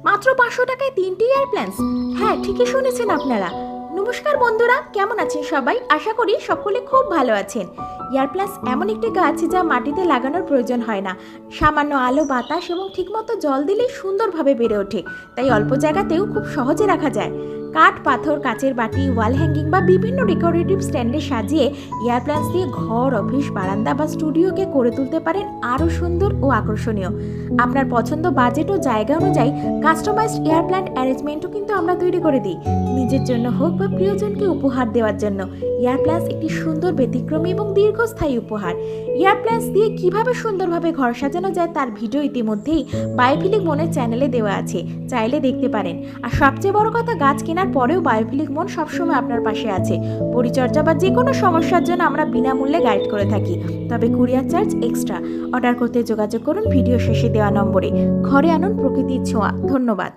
মাত্র 500 টাকায় 3টি এয়ার প্ল্যান্স। হ্যাঁ, ঠিকই শুনেছেন আপনারা। নমস্কার বন্ধুরা, কেমন আছেন সবাই? আশা করি সকলে খুব ভালো আছেন। এয়ার প্ল্যান্স এমন একটি গাছ যা মাটিতে লাগানোর প্রয়োজন হয় না। সামান্য আলো, বাতাস এবং ঠিকমতো জল দিলেই সুন্দরভাবে বেড়ে ওঠে। তাই অল্প জায়গাতেও খুব সহজে রাখা যায়। কাঠ, পাথর, কাচের বাটি, ওয়াল হ্যাঙ্গিং বা বিভিন্ন ডেকোরেটিভ স্ট্যান্ডে সাজিয়ে এয়ার প্ল্যান্টস দিয়ে ঘর, অফিস, বারান্দা বা স্টুডিওকে করে তুলতে পারেন আরও সুন্দর ও আকর্ষণীয়। আপনার পছন্দ, বাজেট ও জায়গা অনুযায়ী কাস্টমাইজড এয়ার প্ল্যান্ট অ্যারেঞ্জমেন্টও কিন্তু আমরা তৈরি করে দিই। নিজের জন্য হোক বা প্রিয়জনকে উপহার দেওয়ার জন্য এয়ার প্ল্যান্টস একটি সুন্দর, ব্যতিক্রমী এবং দীর্ঘস্থায়ী উপহার। এয়ার প্ল্যান্টস দিয়ে কিভাবে সুন্দরভাবে ঘর সাজানো যায় তার ভিডিও ইতিমধ্যেই বায়োফিলিক মনের চ্যানেলে দেওয়া আছে, চাইলে দেখতে পারেন। আর সবচেয়ে বড় কথা, গাছ কেনার পরেও বায়োফিলিক মন সবসময় আপনার পাশে আছে। পরিচর্যা বা যে কোনো সমস্যার জন্য আমরা বিনামূল্যে গাইড করে থাকি, তবে কুরিয়ার চার্জ এক্সট্রা। অর্ডার করতে যোগাযোগ করুন ভিডিও শেষে দেওয়া নম্বরে। ঘরে আনুন প্রকৃতির ছোঁয়া। ধন্যবাদ।